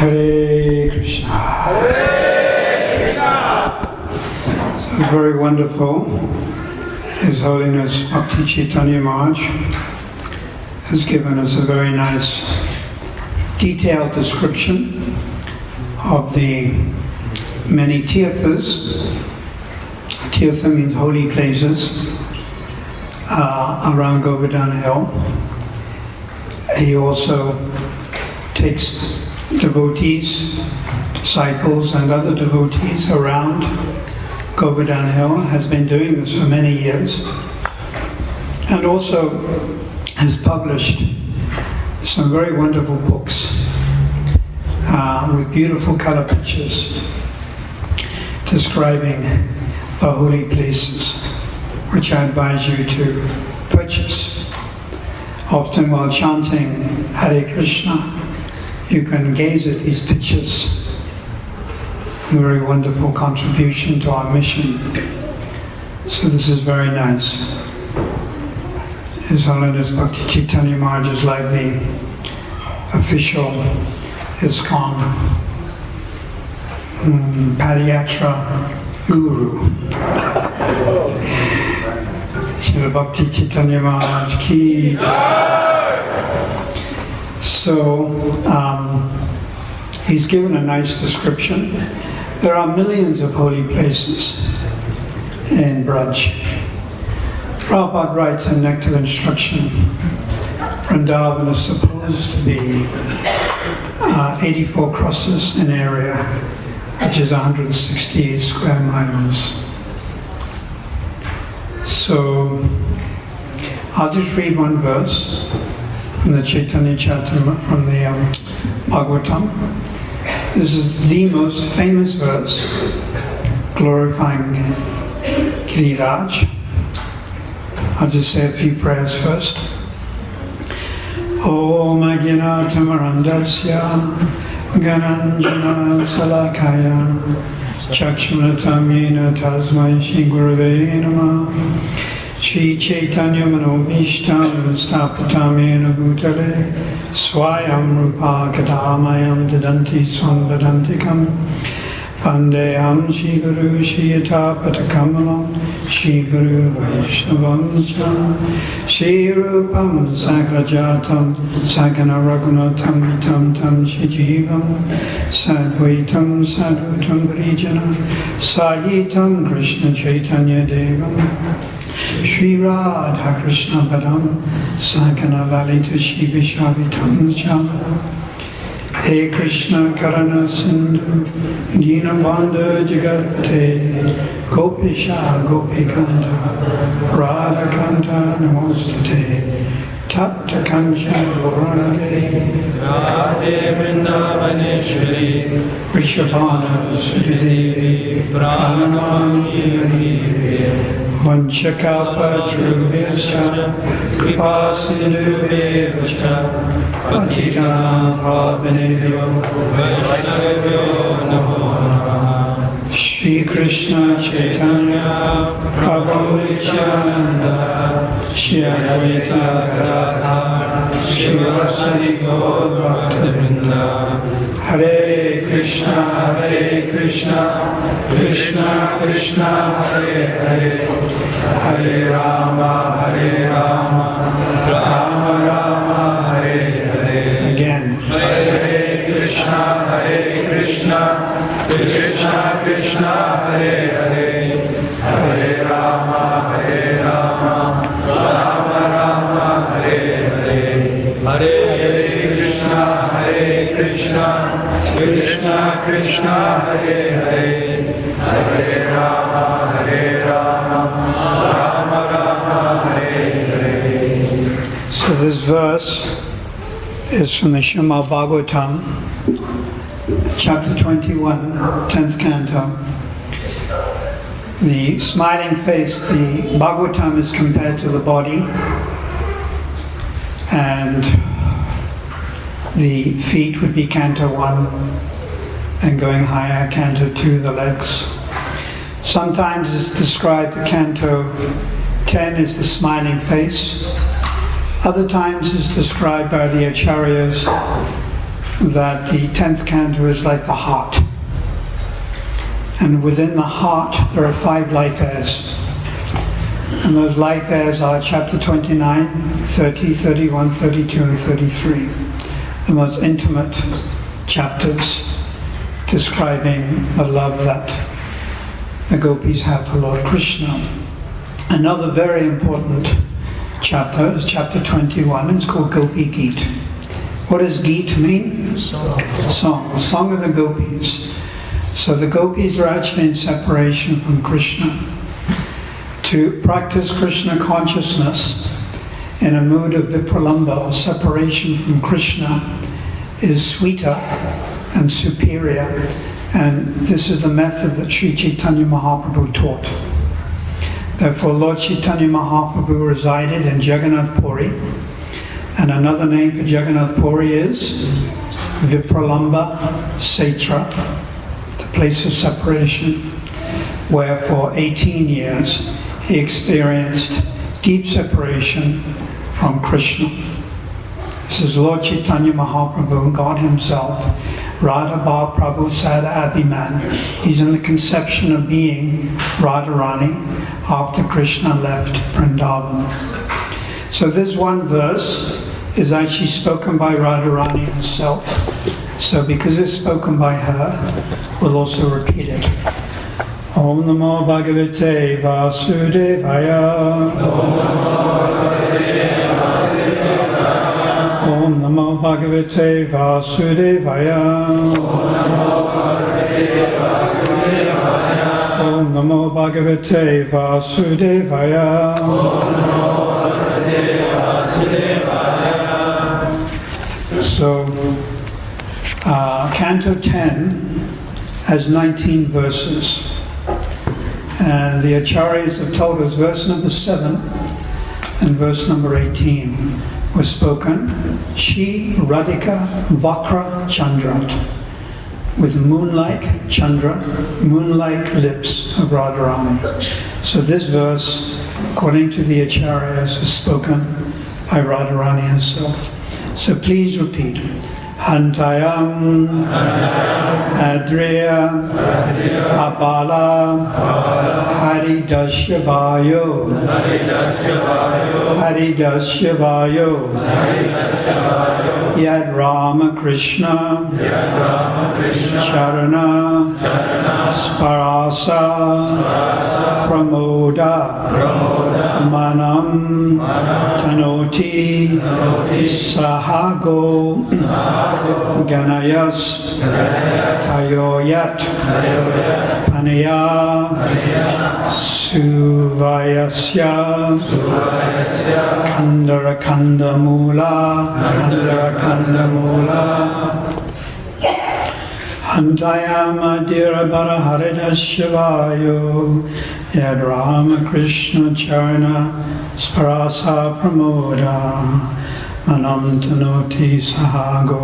Hare Krishna. Hare Krishna. So it's very wonderful. His Holiness Bhakti Chaitanya Maharaj has given us a very nice detailed description of the many tirthas. Tirtha means holy places around Govardhana Hill. He also takes devotees, disciples and other devotees around Govardhana Hill, has been doing this for many years, and also has published some very wonderful books with beautiful color pictures describing the holy places, which I advise you to purchase. Often while chanting Hare Krishna, you can gaze at these pictures. A very wonderful contribution to our mission. So this is very nice. His Holiness Bhakti Chaitanya Maharaj is like the official ISKCON Padayatra Guru. Srila Bhakti Chaitanya Maharaj ki jai. So he's given a nice description. There are millions of holy places in Braj. Prabhupada writes in Nectar of Instruction, Vrindavan is supposed to be 84 crosses in area, which is 168 square miles. So I'll just read one verse from the Chaitanya Charitamrita, from the Bhagavatam. This is the most famous verse glorifying Giriraj. I'll just say a few prayers first. Om Ajnanatamrandasya Gananjana Salakaya Chakshmanatam Yena Tasmai Shri Gurave Namah Shri Chaitanya Manobhishtam Stapatam Yena Bhutale Swayam Rupa Kadamayam Dadanti Swandadantikam Pandeyam Shri Guru Shri Yata Patakamalam Shri Guru Vaishnavam Cha Shri Rupam Sagrajatam Sagana Raghunatam Vitam Tam Shri Jivam Sadvaitam Sadhutam Parijana Sahitam Krishna Chaitanya Devam Shri Radha Krishna Padam Sakana Lalita Shri Vishavitam Cha He Krishna Karana Sindhu Dinabandha Jagatpate Gopisha Gopikanta Radha Kanta Namostate Tapta Kancha Goranade Radhe Vrindavaneshwari Rishabhana Sutidevi Pranamami Haride Vanchakapa Drubhyascha Kripa Sindhu Devacha Patitanam Pavanebhyo Vaishnavyo Namo Namaha Shri Krishna Chaitanya Prabhu Nityananda Shri Advaita Gadadhar Shri Vasadi Gaur Bhaktivinoda Hare Krishna Hare Krishna Krishna Krishna Hare Hare Hare Rama Hare Rama Rama Rama Hare Hare. Again. Hare Krishna Hare Krishna Krishna Krishna Hare Hare Hare Rama Hare Rama Rama Rama Hare Hare Hare Krishna Hare Krishna Krishna Krishna Hare Hare Hare Rama Hare Rama Rama Rama Hare Hare. So this verse is from the Srimad Bhagavatam, chapter 21, 10th canto. The smiling face, the Bhagavatam is compared to the body, and the feet would be canto 1, and going higher, canto 2, the legs. Sometimes it's described, the canto 10 is the smiling face. Other times it's described by the acharyas that the 10th canto is like the heart. And within the heart there are 5 life airs. And those life airs are chapter 29, 30, 31, 32 and 33. The most intimate chapters describing the love that the gopis have for Lord Krishna. Another very important chapter is chapter 21. It's called Gopi Geet. What does Geet mean? Song. The song of the gopis. So the gopis are actually in separation from Krishna. To practice Krishna consciousness in a mood of vipralamba, or separation from Krishna, is sweeter and superior, and this is the method that Sri Chaitanya Mahaprabhu taught. Therefore, Lord Chaitanya Mahaprabhu resided in Jagannath Puri, and another name for Jagannath Puri is Vipralamba Setra, the place of separation, where for 18 years he experienced deep separation from Krishna. This is Lord Chaitanya Mahaprabhu, God himself, Radha Bhav Prabhu Sad Abhiman. He's in the conception of being Radharani after Krishna left Vrindavan. So this one verse is actually spoken by Radharani herself. So because it's spoken by her, we'll also repeat it. Om Namo Bhagavate Vasudevaya. Om Namo Bhagavate Vasudevaya. Om Namo Bhagavate Vasudevaya. So, Canto 10 has 19 verses. And the Acharyas have told us verse number 7 and verse number 18 were spoken Shri Radhika Vakra Chandrat, with moon-like Chandra, moon-like lips of Radharani. So this verse, according to the Acharyas, is spoken by Radharani herself. So please repeat. Hantayam Adriya Abala Haridashyavayo Haridashyavayo Yad Ramakrishna Charana Sparasa Pramoda Manam Tanoti Sahago Ganayas Tayoyat Panaya Suvayasya Kandara Kandamula Hantayama Dirabara Haridashyavayo Yad Ramakrishna Charana Sparasa Pramoda Manam Tanoti Sahago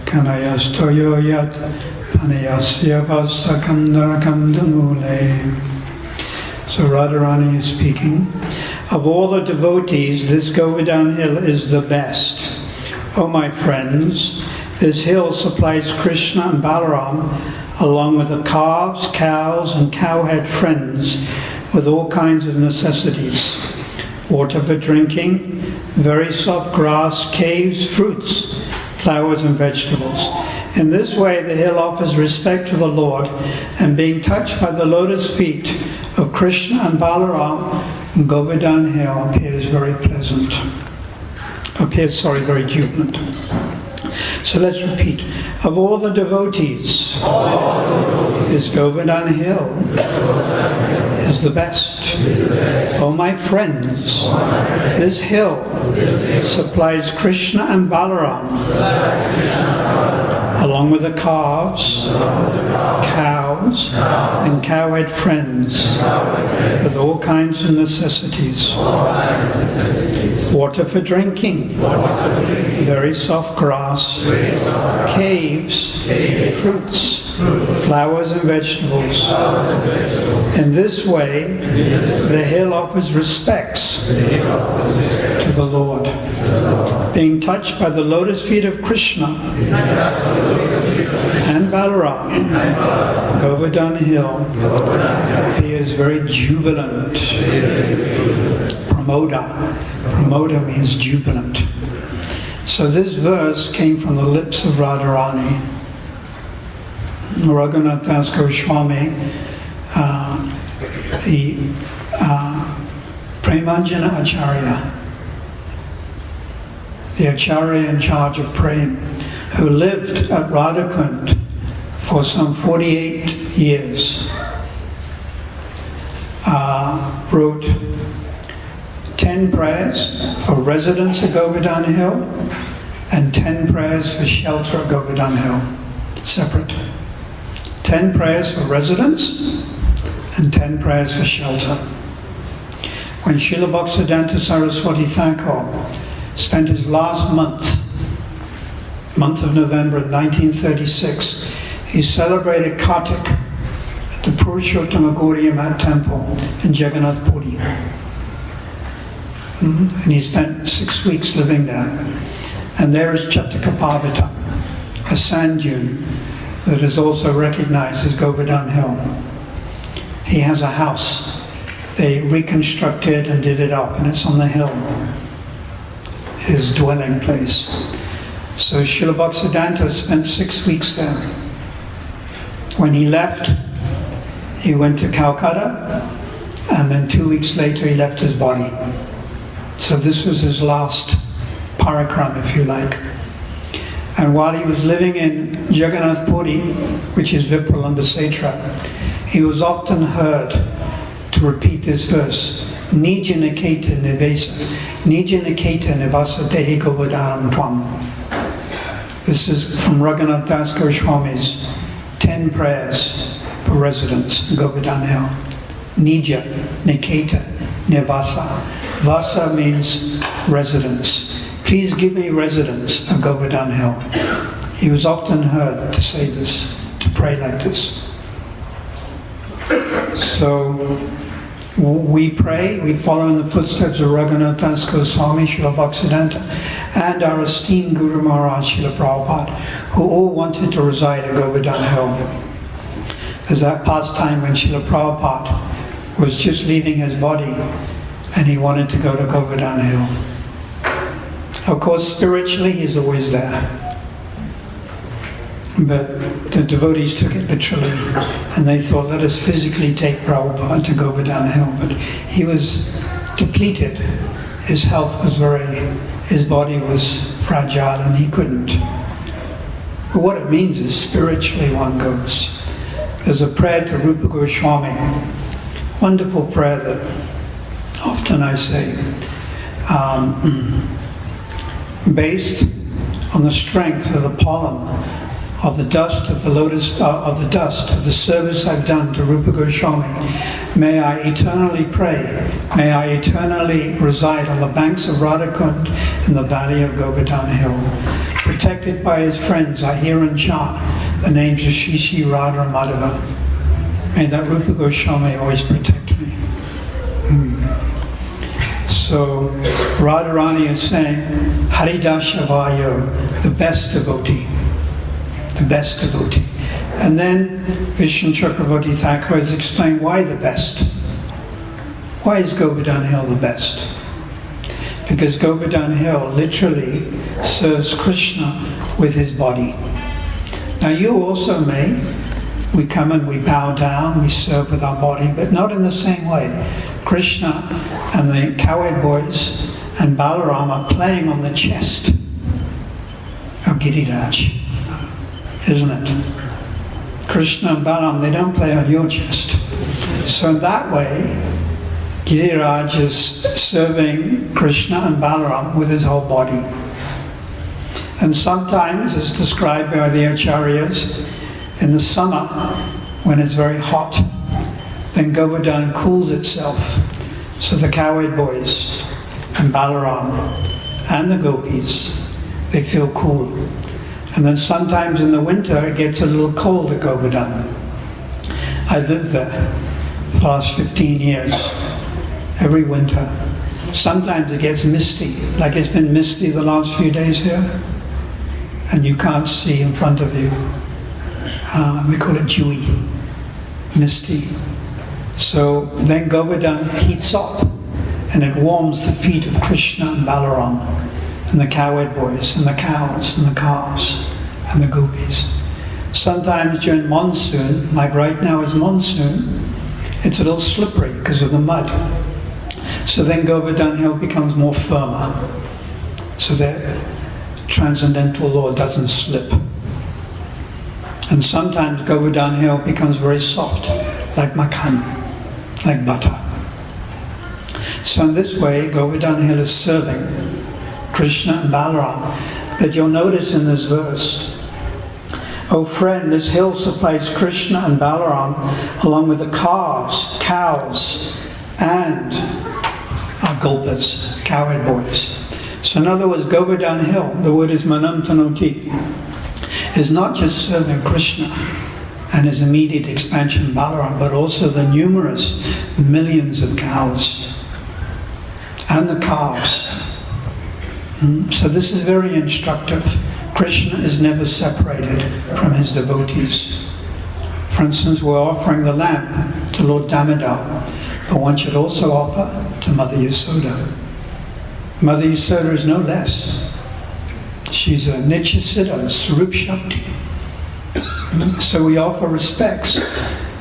Kanayastoyo Yat Panayasya Vasa Kandara Kandamule. So Radharani is speaking. Of all the devotees, this Govardhana hill is the best. Oh my friends, this hill supplies Krishna and Balaram, along with the calves, cows, and cowhead friends, with all kinds of necessities. Water for drinking, very soft grass, caves, fruits, flowers, and vegetables. In this way, the hill offers respect to the Lord, and being touched by the lotus feet of Krishna and Balaram, Govardhana hill appears very pleasant. Very jubilant. So let's repeat. Of all the devotees, this Govardhana hill is the best. Oh my friends, this hill supplies Krishna and Balaram, along with the calves, cows, and cowhead friends, with all kinds of necessities. Water for drinking, very soft grass, caves, fruits, flowers and vegetables. In this way, the hill offers respects to the Lord. Being touched by the lotus feet of Krishna and Balaram, Govardhana Hill appears very jubilant. Pramoda means jubilant. So this verse came from the lips of Radharani. Raghunath Das Goswami, the Premanjana Acharya, the Acharya in charge of Prem, who lived at Radhakund for some 48 years, wrote 10 prayers for residents at Govardhana Hill and 10 prayers for shelter at Govardhana Hill, separate. 10 prayers for residents and 10 prayers for shelter. When Srila Bhaktisiddhanta Saraswati Thakur spent his last month of November in 1936, he celebrated Kartik at the Purushottama Gaudiya Mat Temple in Jagannath, Puri. And he spent 6 weeks living there. And there is Chattakaparvata, a sand dune that is also recognized as Govardhana Hill. He has a house. They reconstructed and did it up, and it's on the hill, his dwelling place. So Srila Bhaktisiddhanta spent 6 weeks there. When he left, he went to Calcutta, and then 2 weeks later he left his body. So this was his last parikram, if you like. And while he was living in Jagannath Puri, which is Vipralamba Setra, he was often heard to repeat this verse, Nija Niketa Nivasa Dehi Govardhanam Tvam. This is from Raghunath Das Goswami's 10 prayers for residents in Govardhana Hill. Nija Niketa Nivasa. Vasa means residence. Please give me residence at Govardhana Hill. He was often heard to say this, to pray like this. So we pray, we follow in the footsteps of Raghunath Das Goswami, Srila Bhaktisiddhanta, and our esteemed Guru Maharaj, Srila Prabhupada, who all wanted to reside at Govardhana Hill. There's that past time when Srila Prabhupada was just leaving his body and he wanted to go to Govardhana Hill. Of course, spiritually, he's always there. But the devotees took it literally, and they thought, let us physically take Prabhupada to Govardhana Hill. But he was depleted. His health was his body was fragile, and he couldn't. But what it means is, spiritually one goes. There's a prayer to Rupa Goswami, wonderful prayer that often I say, based on the strength of the pollen of the dust of the lotus, of the service I've done to Rupa Goswami, may I eternally pray, may I eternally reside on the banks of Radhakund in the valley of Govardhana Hill. Protected by his friends, I hear and chant the names of Shri Shri Radha and Madhava. May that Rupa Goswami always protect me. So Radharani is saying, Haridasha Vayo, the best devotee. The best devotee. And then Vishnu Chakravarti Thakur has explained why the best. Why is Govardhana Hill the best? Because Govardhana Hill literally serves Krishna with his body. Now you also may, we come and we bow down, we serve with our body, but not in the same way. Krishna and the cowherd boys and Balaram are playing on the chest of Giriraj, isn't it? Krishna and Balaram, they don't play on your chest. So in that way, Giriraj is serving Krishna and Balaram with his whole body. And sometimes, as described by the Acharyas, in the summer, when it's very hot, then Govardhan cools itself. So the cowherd boys and Balaram and the gopis, they feel cool. And then sometimes in the winter it gets a little cold at Govardhana. I lived there for the last 15 years, every winter. Sometimes it gets misty, like it's been misty the last few days here, and you can't see in front of you. We call it dewy, misty. So then Govardhana heats up, and it warms the feet of Krishna and Balaram, and the cowherd boys, and the cows, and the calves, and the gopis. Sometimes during monsoon, like right now is monsoon, it's a little slippery because of the mud. So then Govardhana Hill becomes more firmer, so that Transcendental Lord doesn't slip. And sometimes Govardhana Hill becomes very soft, like makhan, like butter. So in this way, Govardhana Hill is serving Krishna and Balaram. But you'll notice in this verse, "O friend, this hill supplies Krishna and Balaram along with the calves, cows, and gopas, cowherd boys." So in other words, Govardhana Hill, the word is manam tanoti, is not just serving Krishna and his immediate expansion Balaram, but also the numerous millions of cows and the calves. So this is very instructive. Krishna is never separated from his devotees. For instance, we're offering the lamb to Lord Damodar, but one should also offer to Mother Yasoda. Mother Yasoda is no less. She's a Nitya Siddha, Sarup Shakti. So we offer respects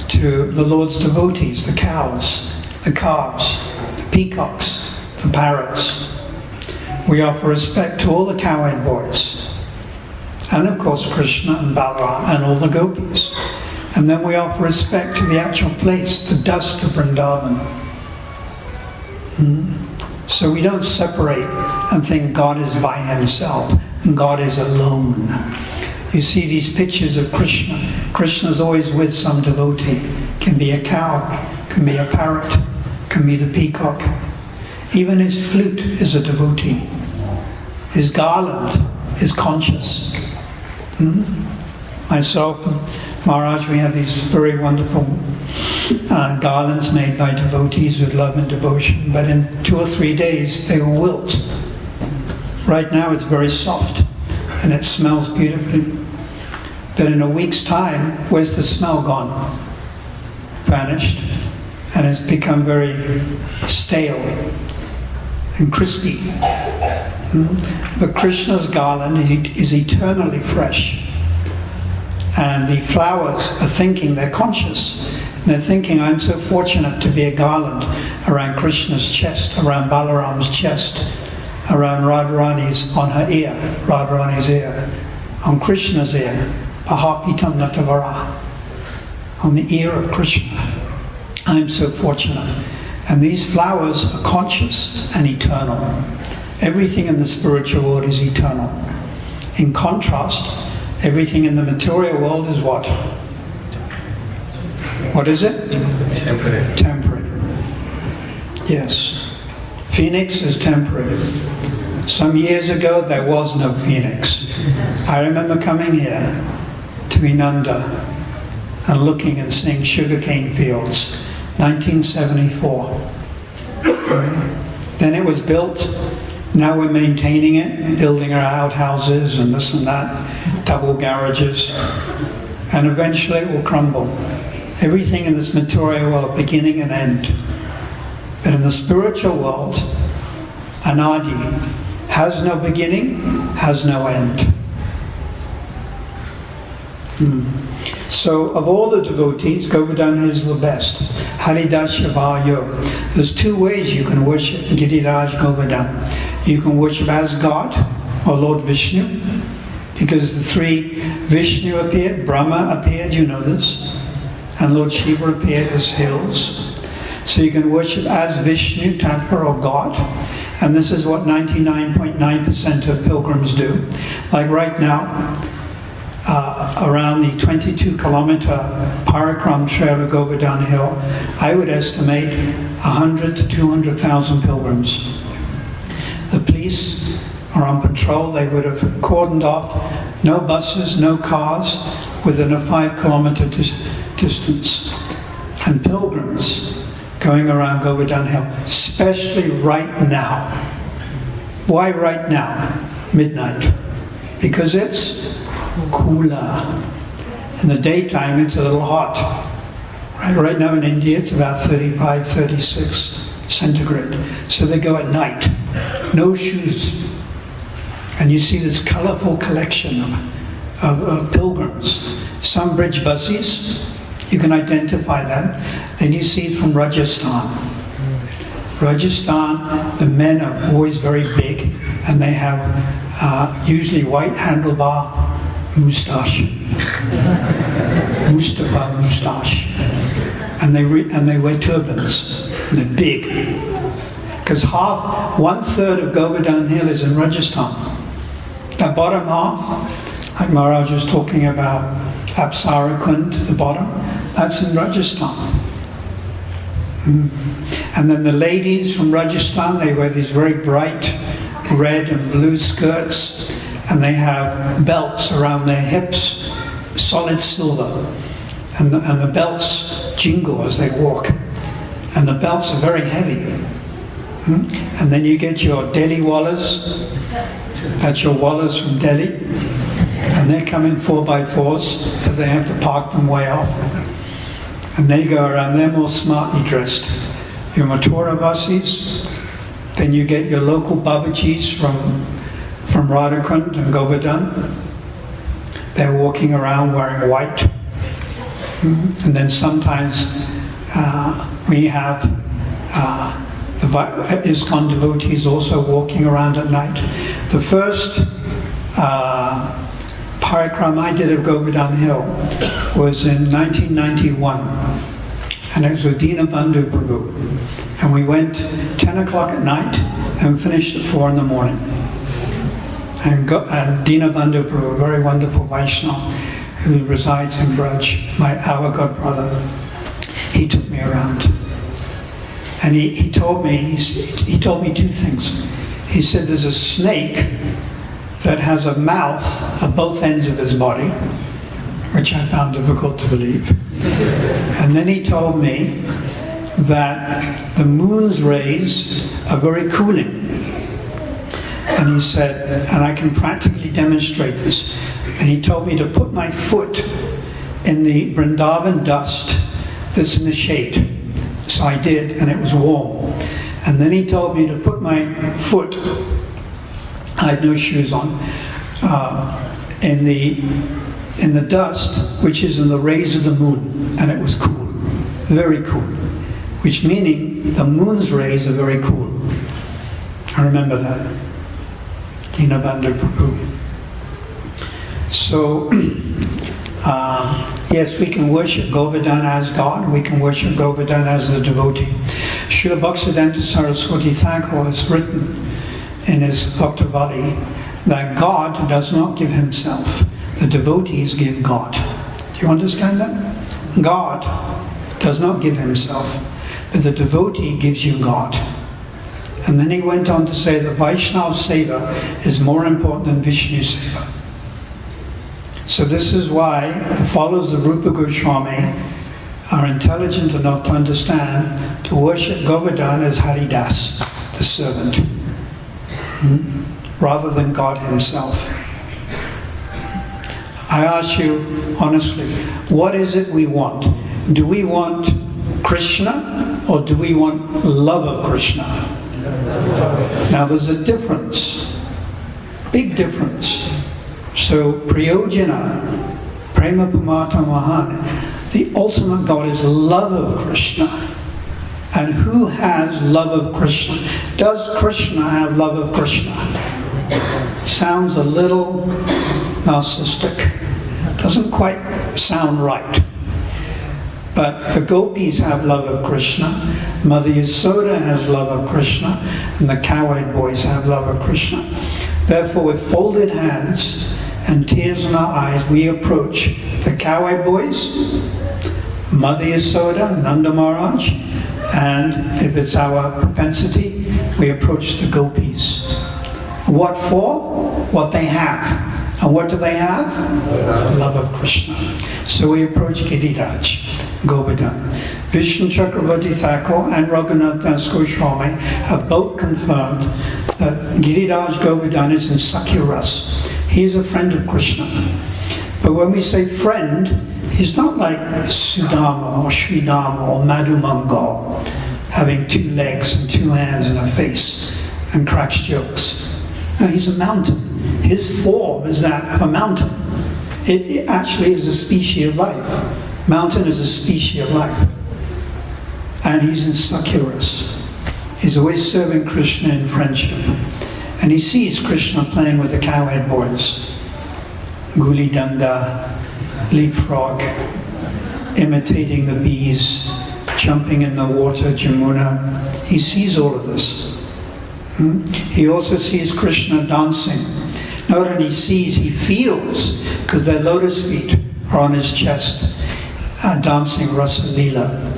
to the Lord's devotees, the cows, the calves, the peacocks, the parrots. We offer respect to all the cowherd boys, and of course Krishna and Balaram and all the gopis. And then we offer respect to the actual place, the dust of Vrindavan. So we don't separate and think God is by himself, God is alone. You see these pictures of Krishna. Krishna is always with some devotee. Can be a cow, can be a parrot, can be the peacock. Even his flute is a devotee. His garland is conscious. Myself and Maharaj, we have these very wonderful garlands made by devotees with love and devotion, but in 2 or 3 days they will wilt. Right now it's very soft and it smells beautifully, but in a week's time, where's the smell gone? Vanished, and it's become very stale and crispy. But Krishna's garland is eternally fresh. And the flowers are thinking, they're conscious. And they're thinking, I'm so fortunate to be a garland around Krishna's chest, around Balaram's chest, around Radharani's, on her ear, Radharani's ear, on Krishna's ear, Pahapitam Natavara, on the ear of Krishna. I'm so fortunate. And these flowers are conscious and eternal. Everything in the spiritual world is eternal. In contrast, everything in the material world is what? What is it? Temporary. Temporary. Yes. Phoenix is temporary. Some years ago there was no phoenix. I remember coming here to Inanda and looking and seeing sugarcane fields. 1974. Then it was built. Now we're maintaining it, building our outhouses and this and that, double garages, and eventually it will crumble. Everything in this material world, beginning and end. But in the spiritual world, Anadi has no beginning, has no end. So of all the devotees, Govardhana is the best. Haridasya Vayo. There's 2 ways you can worship Giriraj Govardhana. You can worship as God, or Lord Vishnu, because the 3 Vishnu appeared, Brahma appeared, you know this, and Lord Shiva appeared as hills. So you can worship as Vishnu, Tattva, or God, and this is what 99.9% of pilgrims do. Like right now, around the 22-kilometer Parakram trail of Govardhana Hill, I would estimate 100 to 200,000 pilgrims. The police are on patrol. They would have cordoned off No buses, no cars, within a 5-kilometer distance. And pilgrims going around Govardhana Hill, especially right now. Why right now? Midnight. Because it's cooler. In the daytime, it's a little hot. Right now in India, it's about 35, 36 centigrade. So they go at night. No shoes. And you see this colorful collection of pilgrims. Some bridge buses, you can identify them. Then you see it from Rajasthan. Rajasthan, the men are always very big, and they have usually white handlebar moustache. Mustafa moustache. And they wear turbans. And they're big. Because 1/3 of Govardhana Hill is in Rajasthan. That bottom half, like Maharaj was talking about Apsara Kund, the bottom, that's in Rajasthan. And then the ladies from Rajasthan, they wear these very bright red and blue skirts, and they have belts around their hips, solid silver. And the belts jingle as they walk. And the belts are very heavy. And then you get your Delhi wallahs. That's your wallahs from Delhi. And they come in 4x4s, but they have to park them way off. And they go around, they're more smartly dressed. Your Mathura buses, then you get your local Babajis from Radhakund and Govardhana. They're walking around wearing white. And then sometimes we have the ISKCON devotees also walking around at night. The first parikram I did of Govardhana Hill was in 1991, and it was with Dinabandhu Prabhu. And we went 10 o'clock at night and finished at 4 in the morning. And Dinabandhu Prabhu, a very wonderful Vaishnava who resides in Braj, our godbrother, he took me around. And he told me two things. He said there's a snake that has a mouth at both ends of his body, which I found difficult to believe. And then he told me that the moon's rays are very cooling. And he said, and I can practically demonstrate this. And he told me to put my foot in the Vrindavan dust that's in the shade. So I did, and it was warm. And then he told me to put my foot, I had no shoes on, in the dust, which is in the rays of the moon, and it was cool, very cool. Which meaning the moon's rays are very cool. I remember that. Dinabandhu Prabhu. So, yes, we can worship Govardhana as God, we can worship Govardhana as the devotee. Srila Bhaktisiddhanta Saraswati Thakur has written in his Bhaktavali that God does not give himself, the devotees give God. Do you understand that? God does not give himself, but the devotee gives you God. And then he went on to say that Vaishnava Seva is more important than Vishnu Seva. So this is why the followers of Rupa Goswami are intelligent enough to understand to worship Govardhana as Haridas, the servant, rather than God himself. I ask you honestly, what is it we want? Do we want Krishna or do we want love of Krishna? Now there's a difference, big difference. So Priyojana, Prema Pamata Mahan, the ultimate goal is love of Krishna. And who has love of Krishna? Does Krishna have love of Krishna? Sounds a little narcissistic. Doesn't quite sound right. But the gopis have love of Krishna, Mother Yasoda has love of Krishna, and the cowherd boys have love of Krishna. Therefore, with folded hands and tears in our eyes, we approach the cowherd boys, Mother Yasoda, Nanda Maharaj, and if it's our propensity, we approach the gopis. What for? What they have. And what do they have? Love of Krishna. So we approach Giriraj, Govardhana. Vishnu Chakravarti Thakur and Raghunath Das Goswami have both confirmed that Giriraj Govardhana is in Sakhya Ras. He is a friend of Krishna. But when we say friend, he's not like Sudama or Sridama or Madhumangal, having 2 legs and 2 hands and a face and cracks jokes. No, he's a mountain. His form is that of a mountain. It actually is a species of life. Mountain is a species of life. And he's in Sakhya Ras. He's always serving Krishna in friendship. And he sees Krishna playing with the cowhead boys. Guli Danda, leapfrog, imitating the bees, jumping in the water, Jamuna. He sees all of this. He also sees Krishna dancing. Not only sees, he feels, because their lotus feet are on his chest, dancing Rasa Leela.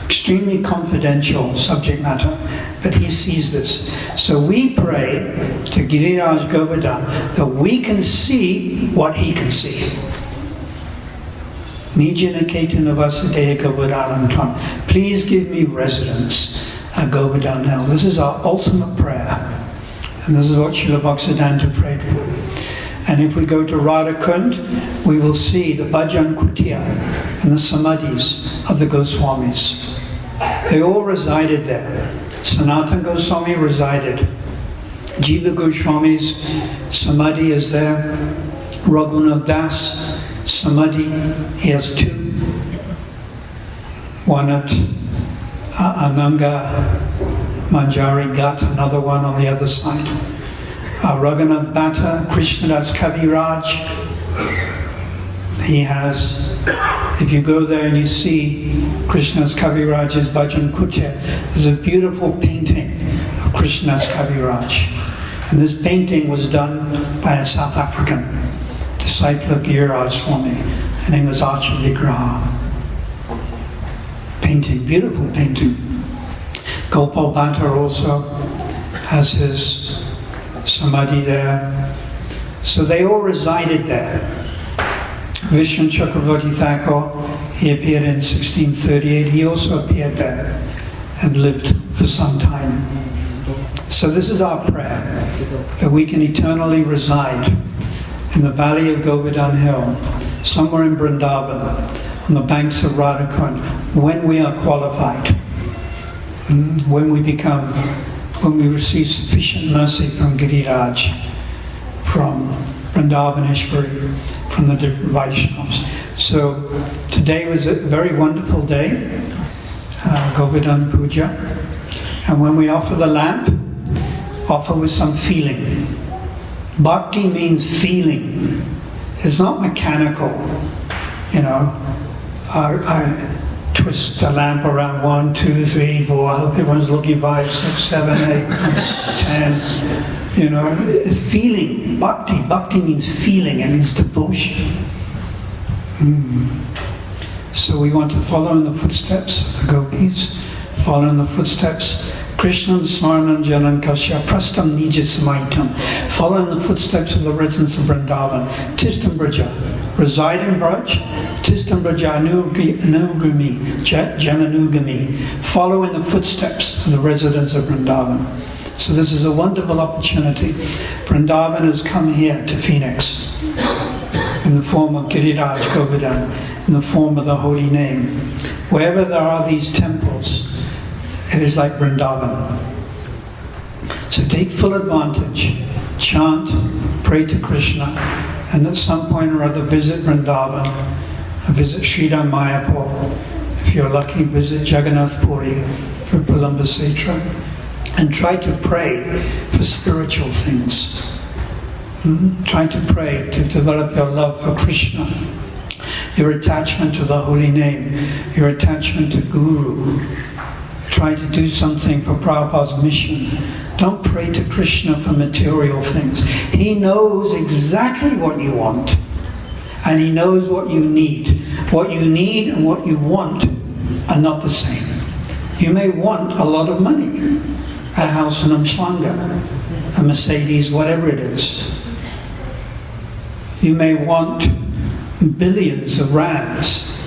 Extremely confidential subject matter, but he sees this. So we pray to Giriraj Govardhana that we can see what he can see. Nijana Ketan Vasadaya Govardhanam Tam. Please give me residence at Govardhana Hill. This is our ultimate prayer. And this is what Srila Bhaktisiddhanta prayed for. And if we go to Radhakund, we will see the Bhajan Kutia and the Samadhis of the Goswamis. They all resided there. Sanatana Goswami resided. Jiva Goswami's Samadhi is there. Raghunath Das Samadhi, he has 2. One at Ananga Manjari Ghat, another one on the other side. Raghunath Bhatta, Krishnadas Kaviraj, he has, if you go there and you see Krishnadas Kaviraj's Bhajan Kutia, there's a beautiful painting of Krishnadas Kaviraj. And this painting was done by a South African disciple of Giriraj Swami. Her name was Archer Vigraha. Painting, beautiful painting. Gopal Bhatta also has his Samadhi there. So they all resided there. Vishnu Chakravarti Thakur, he appeared in 1638. He also appeared there and lived for some time. So this is our prayer, that we can eternally reside in the valley of Govardhana Hill, somewhere in Vrindavan, on the banks of Radhakund, when we are qualified, when we receive sufficient mercy from Giriraj, from Vrindavaneshwari, from the different Vaishnavas. So today was a very wonderful day, Govardhana Puja, and when we offer the lamp, offer with some feeling. Bhakti means feeling. It's not mechanical. You know, I twist the lamp around 1, 2, 3, 4. I hope everyone's looking 5, 6, 7, 8, 10. You know, it's feeling. Bhakti means feeling. It means devotion. So we want to follow in the footsteps of the gopis, follow in the footsteps. Krishnam Smarnam Jalan Kasya Prastam Nija Samaitam. Follow in the footsteps of the residents of Vrindavan. Tistam Braja. Reside in Braj. Tistam Braja Anugami. Jananugami. Follow in the footsteps of the residents of Vrindavan. So this is a wonderful opportunity. Vrindavan has come here to Phoenix in the form of Giriraj Govardhana, in the form of the holy name. Wherever there are these temples, it is like Vrindavan. So take full advantage, chant, pray to Krishna, and at some point or other visit Vrindavan, visit Sridham Mayapur. If you're lucky, visit Jagannath Puri for Palambasetra, and try to pray for spiritual things. Try to pray to develop your love for Krishna, your attachment to the holy name, your attachment to Guru. Try to do something for Prabhupada's mission. Don't pray to Krishna for material things. He knows exactly what you want. And he knows what you need. What you need and what you want are not the same. You may want a lot of money, a house in Amslanga, a Mercedes, whatever it is. You may want billions of rands,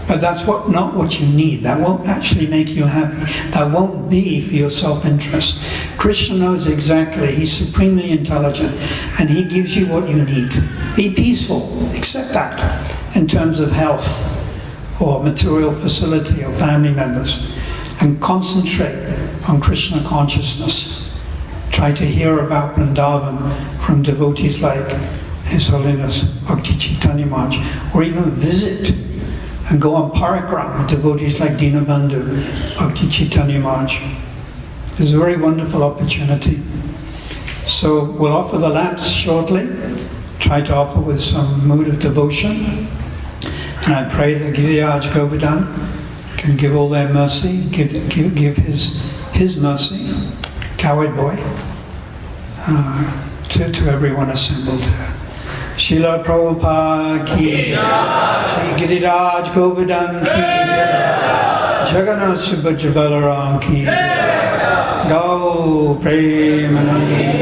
but that's not what you need. That won't actually make you happy. That won't be for your self-interest. Krishna knows exactly. He's supremely intelligent, and he gives you what you need. Be peaceful. Accept that in terms of health or material facility or family members, and concentrate on Krishna consciousness. Try to hear about Vrindavan from devotees like His Holiness Bhakti Chaitanya Maharaj, or even visit and go on parikrama with devotees like Dinabandhu Bhakti Chaitanya Maharaj. It's a very wonderful opportunity. So we'll offer the lamps shortly. Try to offer with some mood of devotion. And I pray that Giriraj Govardhana can give all their mercy, give his mercy, coward boy, to everyone assembled here. Srila Prabhupada ki jai, Shri Giriraj Govardhan ki jai, Jagannath Subhadra Balaram ki jai, Gau Premanandi.